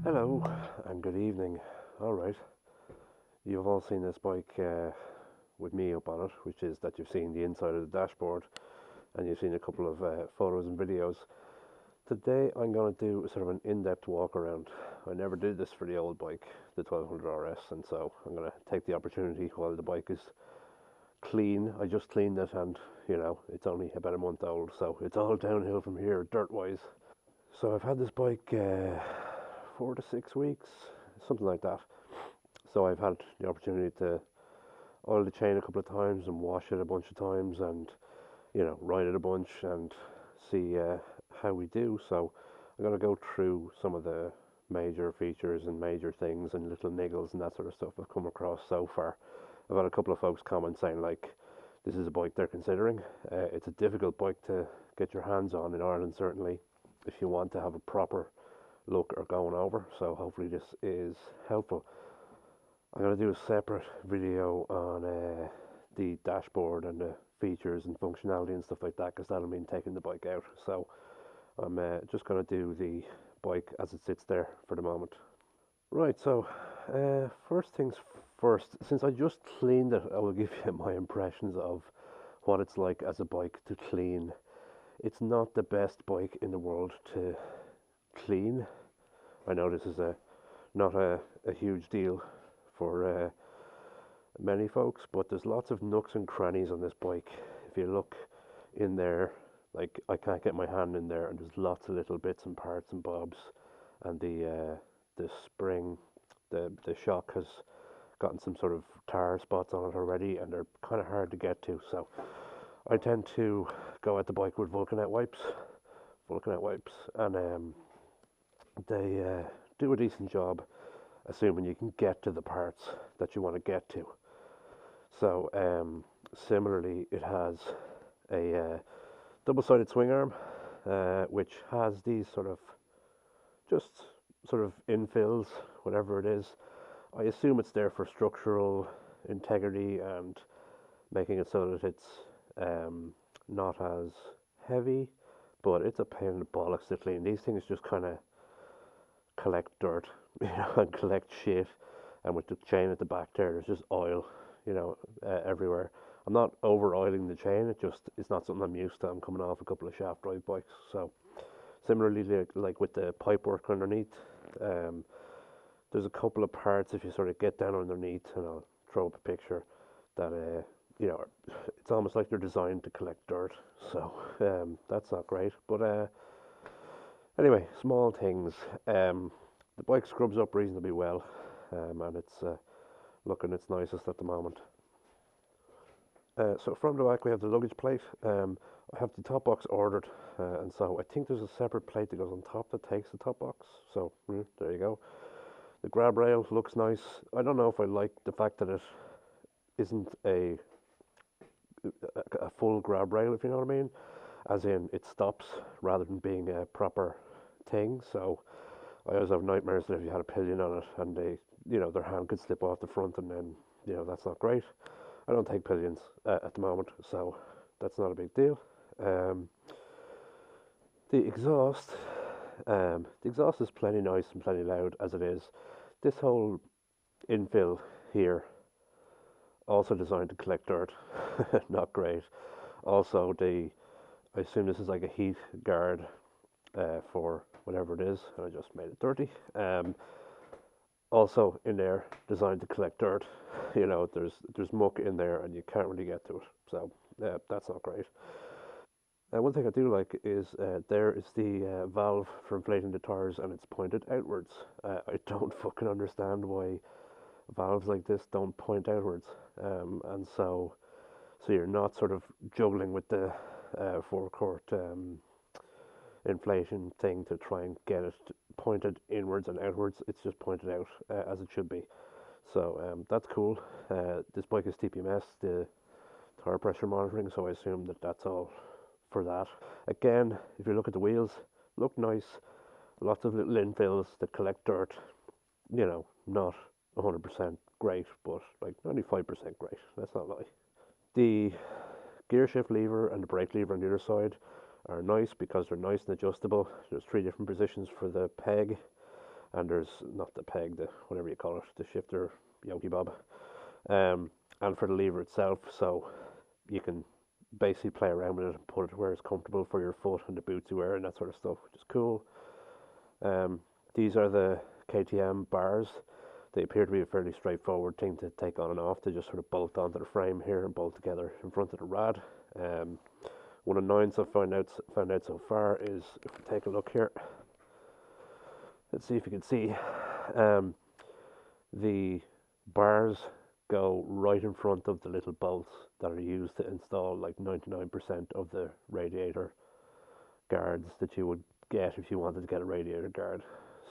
Hello and good evening. Alright, you've all seen this bike with me up on it, which is that you've seen the inside of the dashboard and you've seen a couple of photos and videos. Today I'm going to do sort of an in-depth walk around. I never did this for the old bike, the 1200 RS, and so I'm going to take the opportunity while the bike is clean. I just cleaned it and, it's only about a month old, so it's all downhill from here, dirt-wise. So I've had this bike 4 to 6 weeks, something like that. So I've had the opportunity to oil the chain a couple of times and wash it a bunch of times and, ride it a bunch and see how we do. So I'm going to go through some of the major features and major things and little niggles and that sort of stuff I've come across so far. I've had a couple of folks comment saying like this is a bike they're considering. It's a difficult bike to get your hands on in Ireland, certainly, if you want to have a proper look or going over. So hopefully this is helpful. I'm going to do a separate video on the dashboard and the features and functionality and stuff like that, because that'll mean taking the bike out. So I'm just going to do the bike as it sits there for the moment. Right, so first things first, since I just cleaned it, I will give you my impressions of what it's like as a bike to clean. It's not the best bike in the world to clean. I know this is not a huge deal for many folks, but there's lots of nooks and crannies on this bike. If you look in there, like I can't get my hand in there, and there's lots of little bits and parts and bobs, and the spring, the shock has gotten some sort of tar spots on it already, and they're kind of hard to get to. So I tend to go at the bike with Vulcanite wipes, and they do a decent job, assuming you can get to the parts that you want to get to. So similarly, it has a double-sided swing arm, which has these just sort of infills, whatever it is. I assume it's there for structural integrity and making it so that it's not as heavy, but it's a pain in the bollocks to clean. These things just kind of collect dirt, and collect shit. And with the chain at the back there, there's just oil, everywhere. I'm not over oiling the chain. It's not something I'm used to. I'm coming off a couple of shaft drive bikes, so similarly, like with the pipe work underneath, there's a couple of parts if you sort of get down underneath, and I'll throw up a picture that it's almost like they're designed to collect dirt. So that's not great, but anyway, small things. The bike scrubs up reasonably well, and it's looking its nicest at the moment. So from the back we have the luggage plate. I have the top box ordered, and so I think there's a separate plate that goes on top that takes the top box. So there you go. The grab rail looks nice. I don't know if I like the fact that it isn't a full grab rail, if you know what I mean, as in it stops rather than being a proper thing. So I always have nightmares that if you had a pillion on it and their hand could slip off the front, and then that's not great. I don't take pillions at the moment, so that's not a big deal. The exhaust, is plenty nice and plenty loud as it is. This whole infill here, also designed to collect dirt, not great. Also, I assume this is like a heat guard for whatever it is, and I just made it dirty. Also in there, designed to collect dirt. There's muck in there, and you can't really get to it. So that's not great. One thing I do like is there is the valve for inflating the tires, and it's pointed outwards. I don't fucking understand why valves like this don't point outwards, and so you're not sort of juggling with the forecourt inflation thing to try and get it pointed inwards and outwards. It's just pointed out as it should be. So that's cool. This bike is TPMS, the tire pressure monitoring, so I assume that that's all for that. Again, if you look at the wheels, look nice. Lots of little infills that collect dirt. Not 100% great, but like 95% great. Let's not lie. The gear shift lever and the brake lever on the other side are nice because they're nice and adjustable. There's 3 different positions for the peg, and there's not the peg, the whatever you call it, the shifter, yoki bob, um, and for the lever itself. So you can basically play around with it and put it where it's comfortable for your foot and the boots you wear and that sort of stuff, which is cool. Um, these are the KTM bars. They appear to be a fairly straightforward thing to take on and off. They just sort of bolt onto the frame here and bolt together in front of the rad. Um, one of the nines I've found out so far is, if we take a look here, let's see if you can see, um, the bars go right in front of the little bolts that are used to install like 99% of the radiator guards that you would get if you wanted to get a radiator guard.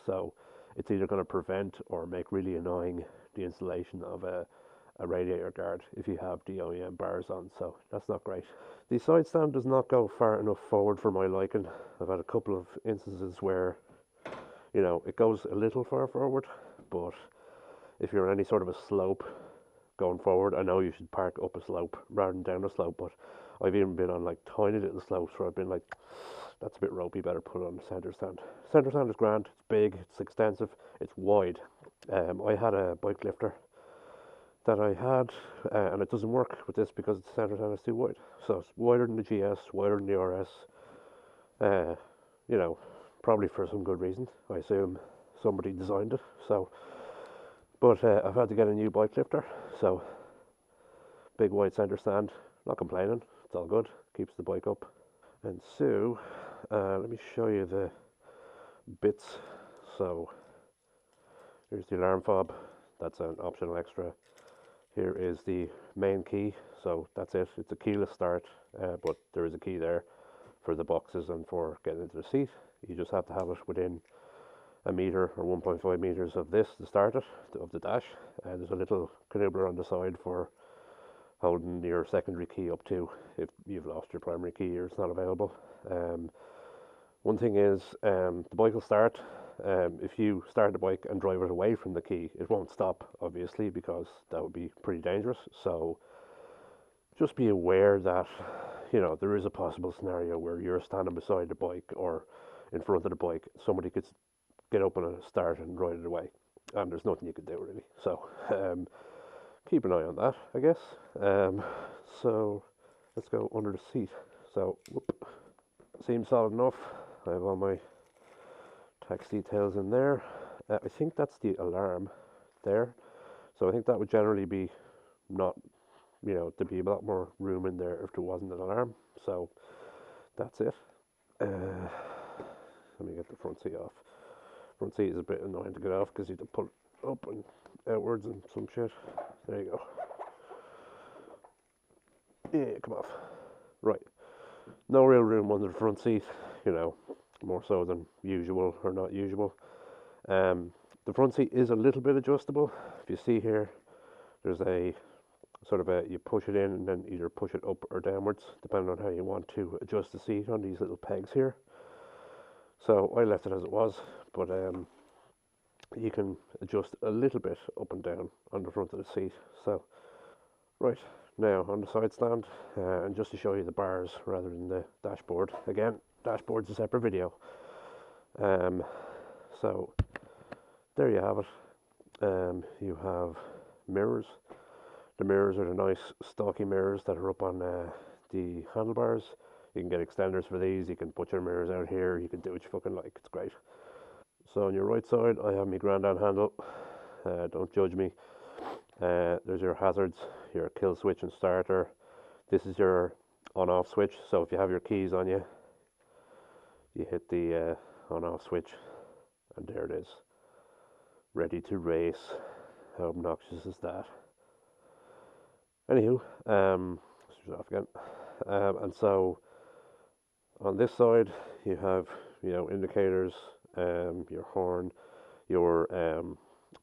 So it's either going to prevent or make really annoying the installation of a radiator guard if you have the OEM bars on. So that's not great. The side stand does not go far enough forward for my liking. I've had a couple of instances where, it goes a little far forward, but if you're on any sort of a slope going forward, I know you should park up a slope rather than down a slope, but I've even been on like tiny little slopes where I've been like, that's a bit ropey, better put it on the centre stand. Centre stand is grand, it's big, it's extensive, it's wide. I had a bike lifter that I had, and it doesn't work with this because the centre stand is too wide. So it's wider than the GS, wider than the RS. Uh, you know, Probably for some good reason. I assume somebody designed it. So, but I've had to get a new bike lifter. So big wide centre stand. Not complaining. It's all good. Keeps the bike up. And so, let me show you the bits. So here's the alarm fob. That's an optional extra. Here is the main key. So that's it. It's a keyless start, but there is a key there for the boxes and for getting into the seat. You just have to have it within a meter or 1.5 meters of this to start it, of the dash. And there's a little canoodler on the side for holding your secondary key up to if you've lost your primary key or it's not available. One thing is, the bike will start. If you start the bike and drive it away from the key, it won't stop, obviously, because that would be pretty dangerous. So just be aware that, there is a possible scenario where you're standing beside the bike or in front of the bike, somebody could get up on a start and ride it away, and there's nothing you can do really. So keep an eye on that, I guess. So let's go under the seat. So whoop, seems solid enough. I have all my tax details in there. I think that's the alarm there. So I think that would generally be not, there'd be a lot more room in there if there wasn't an alarm. So that's it. Let me get the front seat off. Front seat is a bit annoying to get off because you have to pull it up and outwards and some shit. There you go. Yeah, come off. Right. No real room under the front seat, more so than usual or not usual. The front seat is a little bit adjustable. If you see here, there's a sort of you push it in and then either push it up or downwards, depending on how you want to adjust the seat on these little pegs here. So I left it as it was, but you can adjust a little bit up and down on the front of the seat. So, right, now on the side stand, and just to show you the bars rather than the dashboard. Again, dashboard's a separate video. So there you have it. You have mirrors. The mirrors are the nice stocky mirrors that are up on the handlebars. You can get extenders for these. You can put your mirrors out here. You can do what you fucking like. It's great. So on your right side, I have my grandad handle. Don't judge me. There's your hazards, your kill switch and starter. This is your on-off switch. So if you have your keys on you, you hit the on-off switch, and there it is. Ready to race. How obnoxious is that? Anywho, switch off again. And so on this side, you have indicators, your horn, your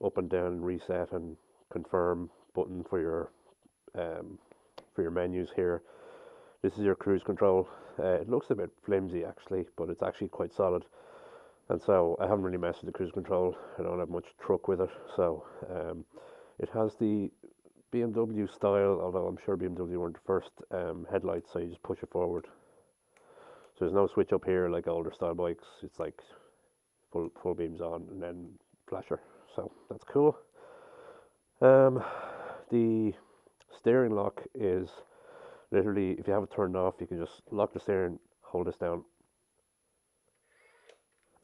up and down reset and confirm button for your menus here. This is your cruise control. It looks a bit flimsy actually, but it's actually quite solid. And so I haven't really messed with the cruise control. I don't have much truck with it. So it has the BMW style, although I'm sure BMW weren't the first headlights, so you just push it forward. So there's no switch up here like older style bikes. It's like full beams on and then flasher. So that's cool. Um, the steering lock is literally, if you have it turned off, you can just lock the steering, hold this down,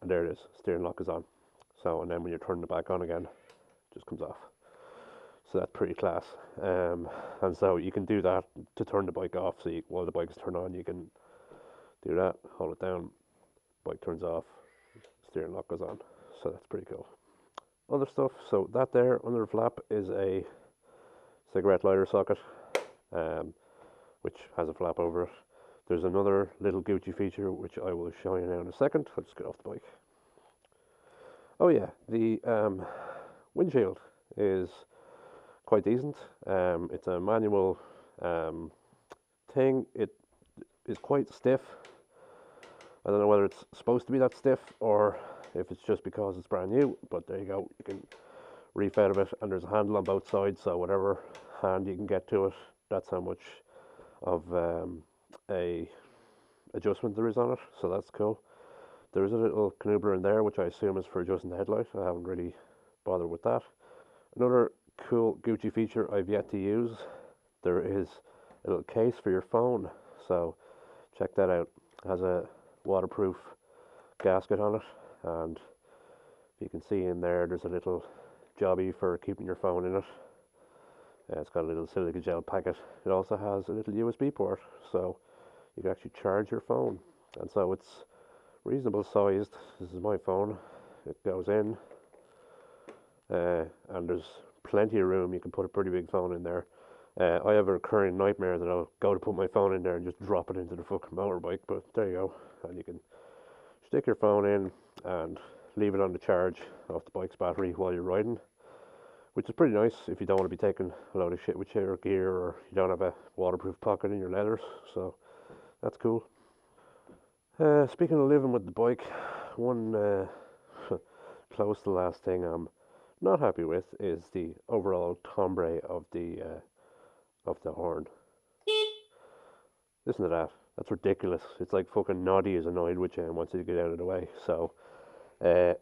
and there it is. Steering lock is on. So, and then when you're turning it back on again, it just comes off. So that's pretty class. Um, and so you can do that to turn the bike off. So while the bike is turned on, you can do that, hold it down, bike turns off, steering lock goes on. So that's pretty cool. Other stuff. So that there under the flap is a cigarette lighter socket, um, which has a flap over it. There's another little Gucci feature which I will show you now in a second. I'll just get off the bike. Oh yeah, the windshield is quite decent. It's a manual um, thing. It is quite stiff. I don't know whether it's supposed to be that stiff or if it's just because it's brand new, but there you go. You can reef out of it, and there's a handle on both sides, so whatever hand you can get to it, that's how much of a adjustment there is on it. So that's cool. There is a little canoodler in there, which I assume is for adjusting the headlight. I haven't really bothered with that. Another cool Gucci feature I've yet to use, there is a little case for your phone. So check that out. It has a waterproof gasket on it, and you can see in there there's a little jobby for keeping your phone in it. It's got a little silica gel packet. It also has a little USB port, so you can actually charge your phone. And so it's reasonable sized. This is my phone. It goes in, and there's plenty of room. You can put a pretty big phone in there. I have a recurring nightmare that I'll go to put my phone in there and just drop it into the fucking motorbike, but there you go. And you can stick your phone in and leave it on the charge off the bike's battery while you're riding, which is pretty nice if you don't want to be taking a load of shit with your gear, or you don't have a waterproof pocket in your leathers. So that's cool. Speaking of living with the bike, one close to the last thing I'm not happy with is the overall timbre of the horn. Listen to that. That's ridiculous. It's like fucking Noddy is annoyed with you and wants you to get out of the way. So uh,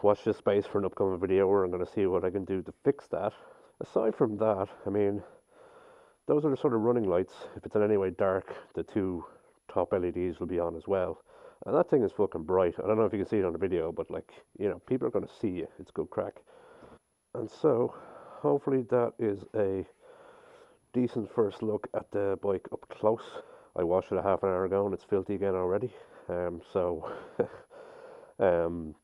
watch this space for an upcoming video where I'm going to see what I can do to fix that. Aside from that, I mean, those are the sort of running lights. If it's in any way dark, the two top LEDs will be on as well. And that thing is fucking bright. I don't know if you can see it on the video, but like, people are going to see you. It's good crack. And so, hopefully that is a decent first look at the bike up close. I washed it a half an hour ago and it's filthy again already. So, um,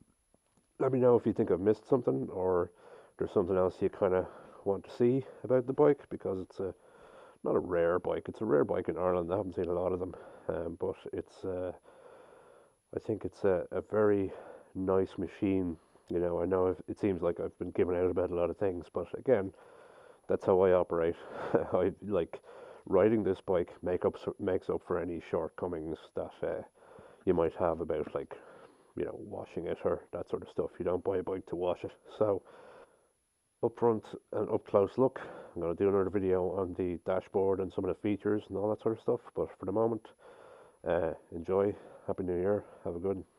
let me know if you think I've missed something, or there's something else you kind of want to see about the bike, because it's not a rare bike. It's a rare bike in Ireland. I haven't seen a lot of them, but I think it's a very nice machine. I know it seems like I've been giving out about a lot of things, but again, that's how I operate. I like riding this bike makes up for any shortcomings that you might have about, like, washing it or that sort of stuff. You don't buy a bike to wash it. So up front and up close look. I'm going to do another video on the dashboard and some of the features and all that sort of stuff. But for the moment, enjoy. Happy New Year. Have a good one.